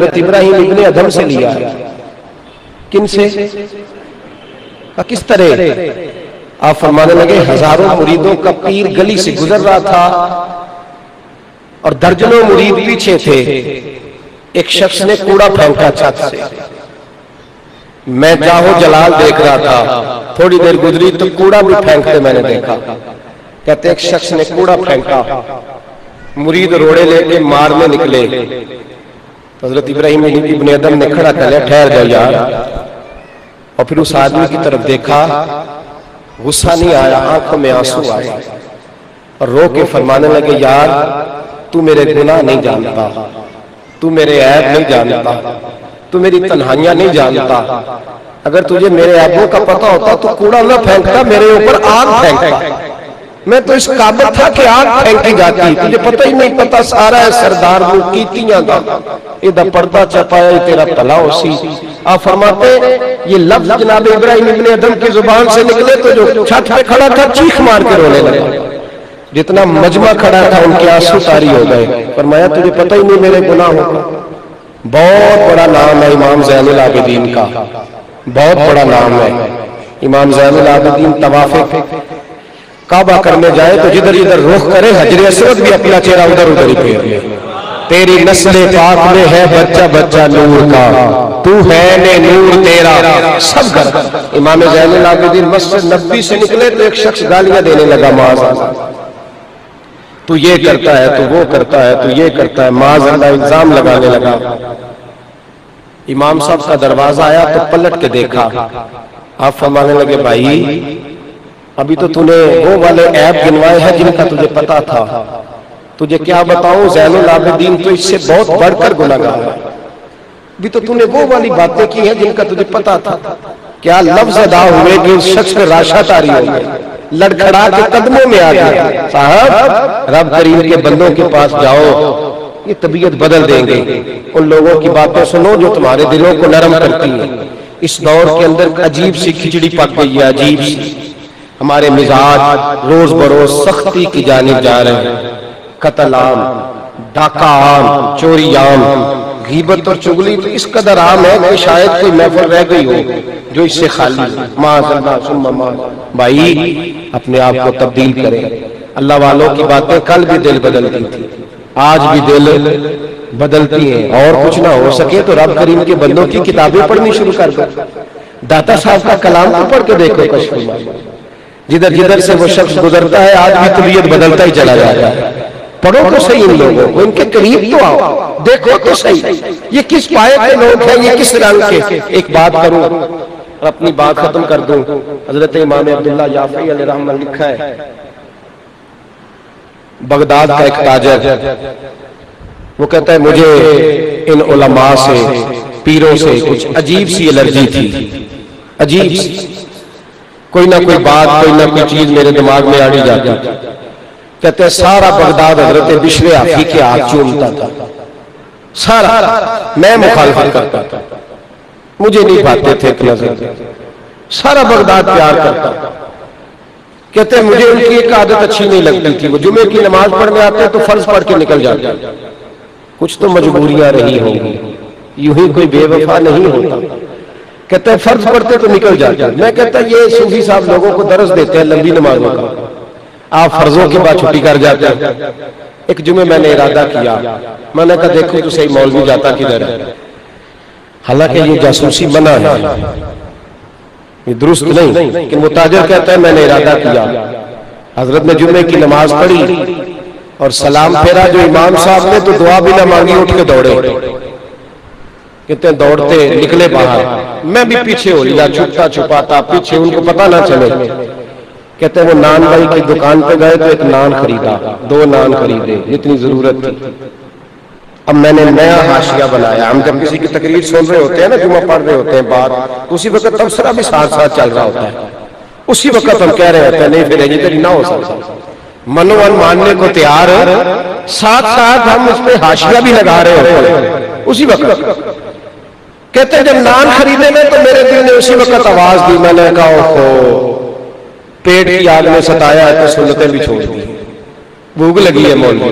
हज़रत इब्राहिम इब्ने अदम से लिया है। किन से? किस तरह? आप फरमाने लगे हजारों मुरीदों का पीर गली से गुजर रहा था और दर्जनों मुरीद पीछे थे। एक शख्स ने कूड़ा फेंका छत से, मैं जाहो जलाल देख रहा था, थोड़ी देर गुजरी तो कूड़ा भी फेंकते मैंने देखा। कहते एक शख्स ने कूड़ा फेंका, मुरीद रोड़े लेके मारने निकले तो हज़रत इब्राहिम इब्ने अदम ने खड़ा कर लिया, ठहर जाओ यार। और फिर उस आदमी की तरफ देखा, गुस्सा नहीं आया, आंखों में आंसू आए और रो के फरमाने लगे यार तू मेरे गुनाह नहीं जानता, तू मेरे ऐब नहीं जानता, तू मेरी तन्हाइयां नहीं जानता। अगर तुझे मेरे ऐबों का पता होता तो कूड़ा न फेंकता, मेरे ऊपर आग फेंकता। मैं तो इस काबिल था कि आग फेंकी जाती, तुझे पता ही नहीं। पता सारा है सरदार वो कीतियां का इधर पर्दा चपाया तेरा तला उसी। आप फरमाते ये लफ्ज जनाब इब्राहिम इब्ने अदम की जुबान से निकले तो जो छत पे खड़ा था चीख मार के रोने लगा। जितना मजमा खड़ा था उनके आंसू तारी हो गए। फरमाया तुझे पता ही नहीं मेरे गुनाहों का। बहुत बड़ा नाम है इमाम ज़ैनुल आबिदीन का, बहुत बड़ा नाम है इमाम ज़ैनुल आबिदीन। तवाफ़े काबा करने जाए तो जिधर जिधर रुख करे हजरे असवद भी अपना चेहरा उधर उधर ही फेर ले। तेरी नस्ले पाक में है बच्चा बच्चा नूर का, तू है ने नूर तेरा सब कर। इमाम ज़ैनुल आबिदीन मस्जिद नबी से निकले तो एक शख्स गालियां देने लगा, माज़अल्लाह तू ये करता है, तू वो करता है, तू ये करता है, माज़अल्लाह इल्जाम लगाने लगा। इमाम साहब का दरवाजा आया तो पलट के देखा। आप फरमाने लगे भाई अभी तो तूने वो वाले ऐब गिनवाए हैं जिनका तुझे पता था, तुझे क्या बताऊं ज़ैनुल आबिदीन तो इससे बहुत बढ़कर गुनाहगार है। अभी तो तूने वो वाली बातें की हैं जिनका तुझे पता था। क्या लफ्ज अदा हुए कि उस शख्स पे राशा तारी हो गई, लड़खड़ा के कदमों में आ गया। साहब रब करीम के बंदों के पास जाओ, ये तबीयत बदल देंगे। उन लोगों की बातें सुनो जो तुम्हारे दिलों को नरम करती है। इस दौर के अंदर अजीब सी खिचड़ी पक गई है, अजीब सी। हमारे मिजाज रोज बरोज सख्ती की जानिब जा रहे हैं। कत्ल आम, डाका आम, चोरी आम, गीबत और चुगली तो इस कदर आम है कि शायद कोई महफिल रह गई हो जो इससे खाली। माज़अल्लाह सुम्मा माज़अल्लाह। भाई अपने आप को तब्दील करें। अल्लाह वालों की बातें कल भी दिल बदलती थी, आज भी दिल बदलती हैं। और कुछ ना हो सके तो रब करीम के बंदों की किताबें पढ़नी शुरू कर दो। दाता साहब का कलाम तो पढ़ के देखो कश्फ। जिधर जिधर से वो शख्स गुजरता है आज भी तबीयत बदलता ही चला जाता है। पढ़ो तो सही इन लोगों को, इनके करीब तो आओ, देखो तो सही ये किस पाए के लोग हैं, ये किस रंग के। एक बात करूं और अपनी बात खत्म कर दूं। हजरत इमाम अब्दुल्ला याफ़ी अलैहिर्रहमत लिखा है, बगदाद का एक ताजर, वो कहता है मुझे इन उलमा से पीरों से कुछ अजीब सी एलर्जी थी, अजीब सी। कोई ना कोई बात, कोई ना कोई चीज मेरे दिमाग में आड़ी जाती। कहते हैं सारा बगदाद हजरत बिश्र आफी के हाथ चूमता था, सारा। मैं मुखालफत करता था, मुझे नहीं पाते थे इतना से। सारा बगदाद प्यार करता। कहते हैं मुझे उनकी एक आदत अच्छी नहीं लगती थी, वो जुमे की नमाज पढ़ने आते तो फर्ज पढ़ के निकल जाते। कुछ तो मजबूरियां रही होंगी, यूं ही कोई बेवफा नहीं होता। कहते हैं फर्ज पढ़ते तो निकल जाते। मैं कहता ये सूफी साहब लोगों को दर्स देते हैं लंबी नमाजों का, आप फर्जों के बाद छुट्टी कर जाते हैं। एक जुमे मैंने इरादा किया, मैंने कहा देखो तो सही मौलवी जाता किधर है। हालांकि ये जासूसी मना है, ये दुरुस्त नहीं, लेकिन वो ताजर कहता है मैंने इरादा किया। हजरत ने जुमे की नमाज पढ़ी और सलाम फेरा जो इमाम साहब ने तो दुआ भी ना मांगी, उठ के दौड़े। कितने दौड़ते निकले बाहर, मैं भी पीछे हो लिया, छुपता छुपाता पीछे, उनको पता ना चले। कहते हैं वो नान भाई की दुकान पे गए तो एक नान खरीदा, 2 नान खरीदे जितनी जरूरत थी। अब मैंने नया हाशिया बनाया। हम जब किसी की तकरीर सुन रहे होते हैं ना, जुमा पढ़ रहे होते हैं बात, उसी वक्त तबसरा भी साथ साथ चल रहा होता है। उसी वक्त हम कह रहे होते हैं नहीं फिर इधर ना हो सकता, मनोवन मानने को तैयार, साथ साथ हम उसमें हाशिया भी लगा रहे होते हैं उसी वक्त। कहते हैं जब नान खरीदे में तो मेरे दिल ने उसी वक्त आवाज दी। मैंने कहा ओहो पेट की आग में सताया है तो सुन्नतें भी छोड़ दी, भूख लगी है मौलवी।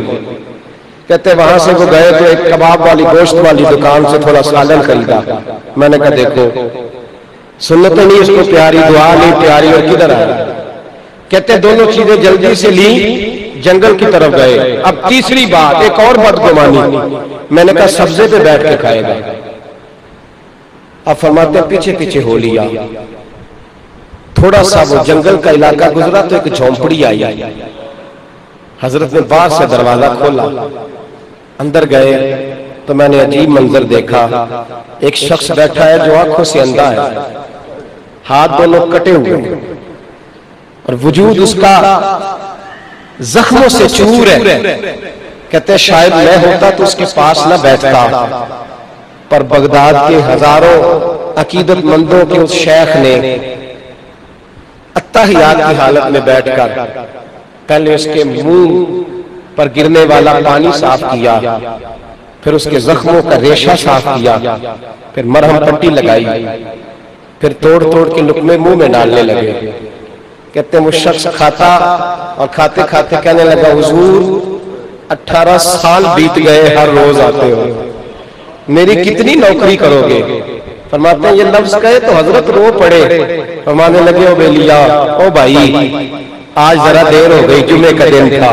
कहते वहां से वो गए तो एक कबाब वाली गोश्त वाली दुकान से थोड़ा सालन खरीदा। मैंने कहा देखो सुन्नतें नहीं इसको प्यारी, दुआ नहीं प्यारी, और किधर आया। कहते दोनों चीजें जल्दी से ली, जंगल की तरफ गए। अब तीसरी बात एक और बदगुमानी, मैंने कहा सब्जे पे बैठ के खाएगा। अब फरमाते पीछे पीछे हो लिया। थोड़ा सा वो जंगल का इलाका गुजरा तो एक झोंपड़ी आई। हजरत ने बाहर से दरवाजा खोला, अंदर गए तो मैंने अजीब मंजर देखा। एक शख्स बैठा है जो आंखों से अंधा है, हाथ दोनों कटे हुए और वजूद उसका जख्मों से चूर है। कहते शायद मैं होता तो उसके पास न बैठता, पर बगदाद के हजारों अकीदतमंदों के उस शेख ने अत्तहियात की हालत में बैठकर पहले उसके मुंह पर गिरने वाला पानी साफ किया, फिर उसके जख्मों का रेशा साफ किया, फिर मरहम पट्टी लगाई, फिर तोड़ तोड़ के लुकमे मुंह में डालने लगे। कहते वो शख्स खाता और खाते खाते कहने लगा हुजूर 18 साल बीत गए, हर रोज आते हो, मेरी कितनी नौकरी करोगे। फरमाते हैं ये लफ्ज कहे तो हजरत रो पड़े। फरमाने लगे ओ बेलिया, ओ भाई आज जरा देर हो गई, जुमे का दिन था,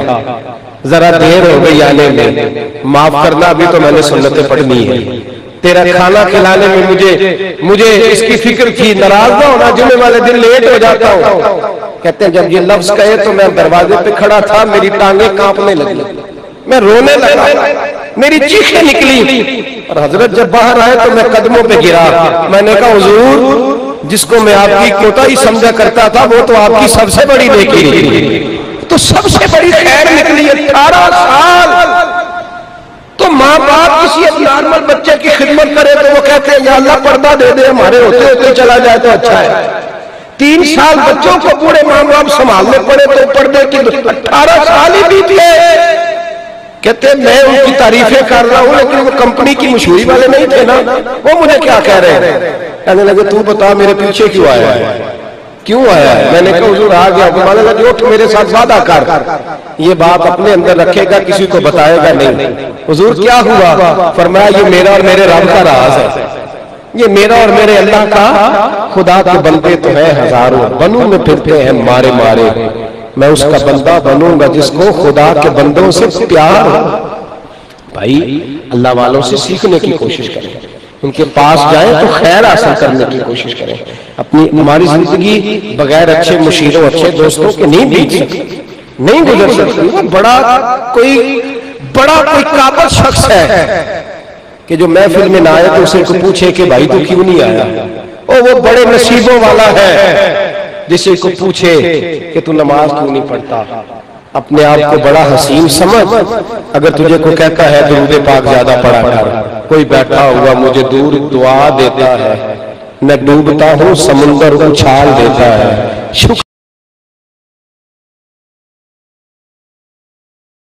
जरा देर हो गई आने में, माफ करना, अभी तो मैंने सुन्नतें पढ़नी है। तेरा खाना खिलाने में मुझे इसकी फिक्र थी, नाराज ना होना, जुमे वाले दिन लेट हो जाता हूँ। कहते हैं जब ये लफ्ज कहे तो मैं दरवाजे पे खड़ा था, मेरी टांगे कांपने लगी, मैं रोने लगा, मेरी चीखें निकली। और हजरत जब बाहर आए तो मैं कदमों पे गिरा। मैंने कहा हुजूर जिसको मैं आपकी कोताही समझा करता था वो तो आपकी सबसे बड़ी नेकी निकली, तो सबसे बड़ी खैर निकली। 18 साल तो माँ बाप किसी नॉर्मल बच्चे की खिदमत करे तो वो कहते हैं या अल्लाह पर्दा दे दे, हमारे होते होते चला जाए तो अच्छा है। 3 साल बच्चों को पूरे माँ बाप संभालने पड़े तो पर्दे की 18 साल ही बीत गए। कहते मैं उनकी तारीफें कर रहा हूं, लेकिन वो कंपनी की मशहूरी वाले नहीं थे ना, वो मुझे क्या कह रहे हैं। कहने लगे तू बता मेरे पीछे क्यों आया है, क्यों आया है। मैंने कहा हुजूर आ गया। बोलने लगे उठ मेरे साथ वादा कर, ये बात अपने अंदर रखेगा, किसी को बताएगा नहीं। हुजूर क्या हुआ। फरमाया ये मेरा और मेरे रब का राज है, ये मेरा और मेरे अल्लाह का। खुदा के बंदे तो है हजारों, बनू में फिरते हैं मारे मारे, मैं उसका बंदा बनूंगा जिसको खुदा के बंदों से प्यार हो। भाई अल्लाह वालों से सीखने की कोशिश करें, उनके पास जाएं तो खैर हासिल करने की कोशिश करें। अपनी हमारी जिंदगी बगैर अच्छे मुशीरों अच्छे दोस्तों के नहीं बीत सकती, नहीं गुजर सकती। वो बड़ा कोई काबिल शख्स है कि जो महफिल में ना आए तो उसे को पूछे कि भाई तू क्यों नहीं आया। ओ वो बड़े नसीबों वाला है जिसे को पूछे कि तू नमाज क्यों नहीं पढ़ता। अपने आप को बड़ा हसीन समझ, अगर तुझे को कहता है दुरूद पाक ज्यादा पढ़ा कर, कोई बैठा हुआ मुझे दूर दुआ देता है, मैं डूबता हूँ समुंदर उछाल देता है।